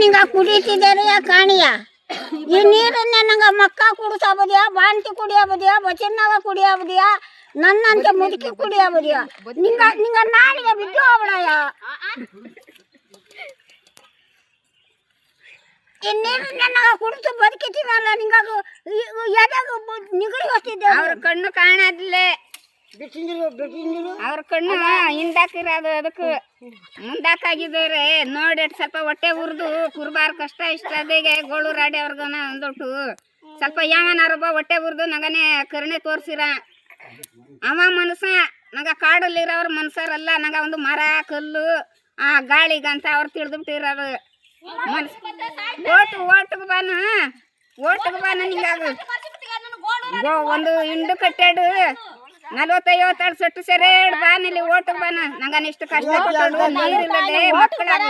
ನಿಂಗ ಕುಡಿತಿದ್ದಾರೆ ಕಾಣಿಯ ಈ ನೀರನ್ನ ನಂಗೆ ಮಕ್ಕ ಕುಡಿಸಬಹುದಿಯಾ ಬಾಂತಿ ಕುಡಿಯಬಹುದಿಯಾ ಬಚನ್ನಾಗ ಕುಡಿಯಬಹುದಿಯಾ ನನ್ನಂತೆ ಮುದುಕಿ ಕುಡಿಯಬಹುದಿಯಾ ನಿಂಗ ನಿಂಗ ನಾಡಿಗೆ ಬಿಟ್ಟು ಹೋಗ್ಬಿಡಯ್ಯ ಈ ನೀರನ್ನ ನಂಗೆ ಕುಡಿದು ಬದುಕಿತೀವಲ್ಲ ನಿಂಗ ಎದೆಗೆ ನಿಗಡಿ ಹೋಗ್ತಿದ್ದೆ ಅವ್ರ ಕಣ್ಣು ಕಾಣದ್ಲೆ ಅವ್ರ ಕಣ್ಣು ಹಿಂದಾಕಿರೋದು ಅದಕ್ಕೆ ಮುಂದಾಕಾಗಿದ್ದಾರೆ ನೋಡಿ ಸ್ವಲ್ಪ ಹೊಟ್ಟೆ ಉರಿದು ಕುರ್ಬಾರ್ ಕಷ್ಟ ಇಷ್ಟ ಅದೇಗೆ ಗೋಳು ರಾಡಿ ಅವ್ರಿಗನ ಒಂದೊಟ್ಟು ಸ್ವಲ್ಪ ಯಾವನಾರೊಬ್ಬ ಹೊಟ್ಟೆ ಉರಿದು ನಂಗನೆ ಕರುಣೆ ತೋರಿಸಿರ ಅವ ಮನುಷ್ಯ ನಂಗ ಕಾಡಲ್ಲಿರೋರು ಮನುಷ್ಯರಲ್ಲ ನಂಗ ಒಂದು ಮರ ಕಲ್ಲು ಆ ಗಾಳಿಗಂತ ಅವ್ರು ತಿಳಿದ್ಬಿಟ್ಟಿರೋರು ಮನ್ಸ್ ಓಟಿಗೆ ಬಾನ ನಿಂಗಾಗ ಒಂದು ಹಿಂಡು ಕಟ್ಟಾಡು 40-50 ಸೊಟ್ಟು ಸೆರೆಡ್ ಬಾನಿಲ್ಲಿ ಓಟಿಗೆ ಬಾನ ನಂಗನ ಇಷ್ಟು ಕಷ್ಟಪಟ್ಟು ನೀರಿಲ್ಲದೆ ಮಕ್ಕಳಾಗ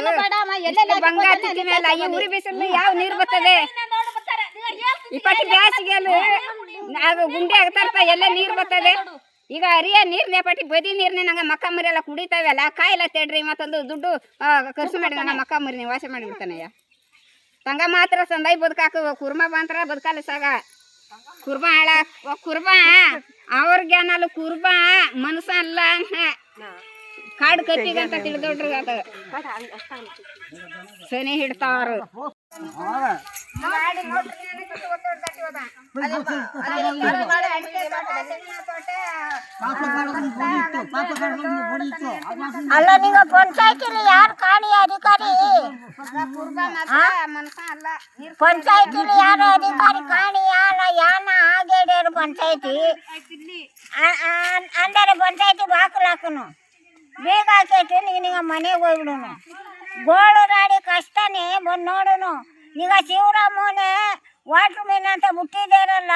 ಬಂಗಾತಿ ಮೇಲೆ ಈ ಉರಿ ಬಿಸಿಲು ಯಾವ ನೀರು ಬರ್ತದೆ ಇಪ್ಪತ್ತು ಬ್ಯಾಸಿಗೆಯಲ್ಲಿ ಅದು ಗುಂಡಿ ಆಗ್ತಾರ್ತ ಎಲ್ಲ ನೀರು ಬರ್ತದೆ ಈಗ ಅರಿಯ ನೀರ್ನೇ ಪಟ್ಟಿ ಬದಿ ನೀರ್ನೇ ನಂಗೆ ಮಕ್ಕ ಮರಿ ಎಲ್ಲ ಕುಡಿತಾವಲ್ಲ ಕಾಯಿಲ್ಲ ತೇಡ್ರಿ ಮತ್ತೊಂದು ದುಡ್ಡು ಖರ್ಚು ಮಾಡಿ ನಂಗೆ ಮಕ್ಕ ಮರಿ ವಾಸ ಮಾಡಿಬಿಡ್ತಾನಯ್ಯ ತಂಗ ಮಾತ್ರ ಸಂದಾಯಿ ಬದುಕಾಕು ಕುರ್ಮ ಬಂತರ ಬದುಕಲ್ಲ ಸಾಗ ಕುರ್ಮ ಹಾಳ ಕುರ್ಮ ಅವ್ರಿಗೆ ಅನ್ನಲ್ಲ ಕುರ್ಮ ಮನಸ್ಸ ಅಲ್ಲ ಕಾಡು ಕಟ್ಟಿಗಂತ ತಿಳಿದೋಡ್ರಿ ಅದು ಸನಿ ಹಿಡ್ತಾವ್ರು ಅಲ್ಲ ನಿಂಗ ಪಂಚಾಯತಿಲಿ ಯಾರು ಕಾಣಿ ಅಧಿಕಾರಿ ಪಂಚಾಯತಿಲಿ ಯಾರು ಅಧಿಕಾರಿ ಕಾಣಿ ಯಾನ ಆಗೇಡ್ಯಾರು ಪಂಚಾಯತಿ ಅಂದರೆ ಪಂಚಾಯತಿ ಬಾಕಲಾಕನು ಬೇಗ ಹಾಕೈತಿ ನಿಂಗ ಮನೆಗೆ ಹೋಗ್ಬಿಡುನು ಗೋಳು ರಾಡಿ ಕಷ್ಟನೇ ಬಂದು ನೋಡುನು ಈಗ ಶಿವರಾಮನೆ ವಾಟ್ರ್ ಮೀನ್ ಅಂತ ಬಿಟ್ಟಿದ್ದಾರಲ್ಲ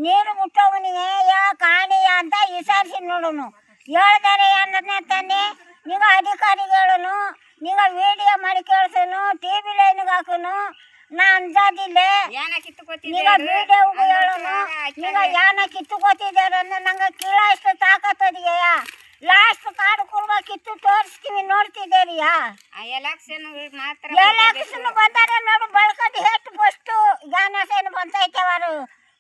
ನೀರು ಮುಟ್ಟವನಿಗೆ ಯಾ ಕಾಣಿಯ ಅಂತ ವಿಚಾರಿಸಿ ನೋಡುನು ಹೇಳ್ತಾರೆ ಅನ್ನದನ್ನ ತಾನೆ ಈಗ ಅಧಿಕಾರಿಗೆ ಹೇಳೋನು ಈಗ ವಿಡಿಯೋ ಮಾಡಿ ಕೇಳಿಸೋನು ಟಿವಿ ಲೈನ್ಗೆ ಹಾಕೋನು ನಾ ಅಂಜಾದಿಲ್ಲ ಈಗ ವಿಡಿಯೋಗೂ ಹೇಳೋನು ಈಗ ಯಾನ ಕಿತ್ತುಕೊತಿದ್ದಾರೆ ಅಂದ್ರೆ ನಂಗೆ ಕೀಳಷ್ಟು ತಾಕತ್ತದೆಯ ಲಾಸ್ಟ್ ಕಾಡು ಕುರ್ಬ ಕಿತ್ತು ತೋರಿಸ್ತೀವಿ ನೋಡ್ತಿದ್ದೀರಿಯಾ ಎಲೆಕ್ಷನ್ ಬಂದಾರೆ ನೋಡು ಬಳಕಟ್ಟು ಹೆಚ್ಚು ಫಸ್ಟು ಗಾನಸೇನು ಪಂಚಾಯತಿಯವರು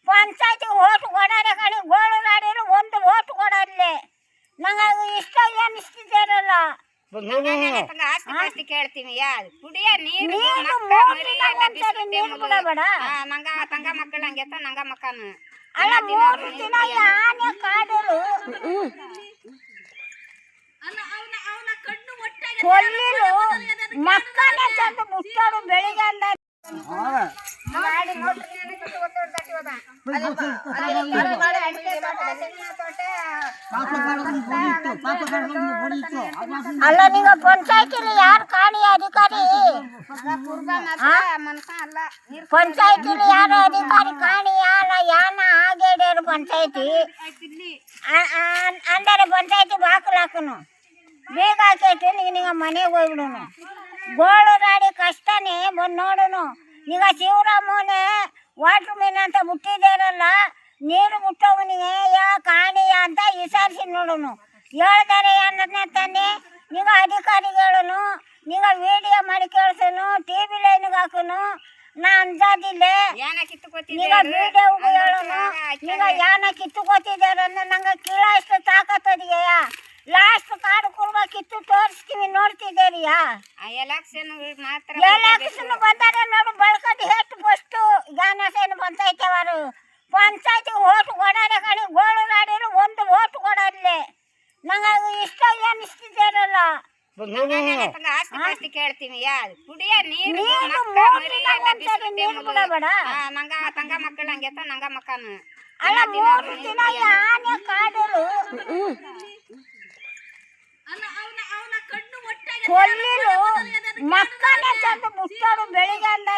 ಪಂಚಾಯತಿಗೆ ಓಟು ಕೊಡಾರೆ ಕಣಿ ಗೋಳು ರಾಡಿರು ಒಂದು ಓಟು ಕೊಡಲ್ಲೇ ನಂಗೆ ಇಷ್ಟ ಏನಿಸ್ತಿದ್ದಾರಲ್ಲ ಕೇಳ್ತೀವಿ ಕುಡಿಯ ನೀರು ಕೂಡ ಬೇಡ ತಂಗ ಮಕ್ಕಳು ಹಂಗೆತ್ತ ನಂಗ ಮಕ್ಕನು ಅಲ್ಲ 3 ದಿನ ಯಾನೆ ಕಾಡರು ಕೊಲ್ಲಿಲು ಮಕ್ಕನೇ ಚಂದ ಮುಟ್ಟೋಡು ಬೆಳಿಗ್ಗೆ ಅಂದ ಅಲ್ಲ ನಿಂಗ ಪಂಚಾಯತಿಲಿ ಯಾರು ಕಾಣಿ ಅಧಿಕಾರಿ ಪಂಚಾಯತಿಲಿ ಯಾರು ಅಧಿಕಾರಿ ಕಾಣಿ ಯಾನ ಆಗೇಡ್ಯಾರು ಪಂಚಾಯತಿ ಅಂದರೆ ಪಂಚಾಯತಿ ಬಾಕಲಾಕನು ಬೇಗ ಹಾಕೈತಿ ನಿಂಗ ಮನೆಗೆ ಹೋಗ್ಬಿಡುನು ಗೋಳು ರಾಡಿ ಕಷ್ಟನೇ ಬಂದು ನೋಡುನು ಈಗ ಶಿವರಾಮನೆ ವಾಟ್ರ್ ಮೀನ್ ಅಂತ ಬಿಟ್ಟಿದ್ದಾರಲ್ಲ ನೀರು ಮುಟ್ಟವನಿಗೆ ಯಾ ಕಾಣಿಯ ಅಂತ ವಿಚಾರಿಸಿ ನೋಡುನು ಹೇಳ್ತಾರೆ ಅನ್ನದನ್ನ ತಾನೆ ಈಗ ಅಧಿಕಾರಿಗೆ ಹೇಳೋನು ಈಗ ವಿಡಿಯೋ ಮಾಡಿ ಕೇಳಿಸೋನು ಟಿವಿ ಲೈನ್ಗೆ ಹಾಕೋನು ನಾ ಅಂಜಾದಿಲ್ಲ ಈಗ ವಿಡಿಯೋಗೂ ಹೇಳೋನು ಈಗ ಯಾನ ಕಿತ್ತುಕೊತಿದ್ದಾರೆ ಅಂದ್ರೆ ನಂಗೆ ಕೀಳಷ್ಟು ತಾಕತ್ತದೆಯ ಲಾಸ್ಟ್ ಕಾಡು ಕುರ್ಬ ಕಿತ್ತು ತೋರಿಸ್ತೀವಿ ನೋಡ್ತಿದ್ದೀರಿಯಾ ಎಲೆಕ್ಷನ್ ಬಂದಾರೆ ನೋಡು ಬಳಕಟ್ಟು ಹೆಚ್ಚು ಫಸ್ಟು ಗಾನಸೇನು ಪಂಚಾಯತಿಯವರು ಪಂಚಾಯತಿಗೆ ಓಟು ಕೊಡಾರೆ ಕಣಿ ಗೋಳು ರಾಡಿರು ಒಂದು ಓಟು ಕೊಡಲ್ಲೇ ನಂಗೆ ಇಷ್ಟ ಏನಿಸ್ತಿದ್ದಾರಲ್ಲ ಕೇಳ್ತೀವಿ ಕುಡಿಯ ನೀರು ಕೂಡ ಬೇಡ ನಂಗ ತಂಗ ಮಕ್ಕಳು ಹಂಗೆತ್ತ ನಂಗ ಮಕ್ಕನು ಅಲ್ಲ 3 ದಿನ ಯಾನೆ ಕಾಡರು ಕೊಲ್ಲಿಲು ಮಕ್ಕನೇ ಚಂದ ಮುಟ್ಟೋಡು ಬೆಳಿಗ್ಗೆ ಅಂದ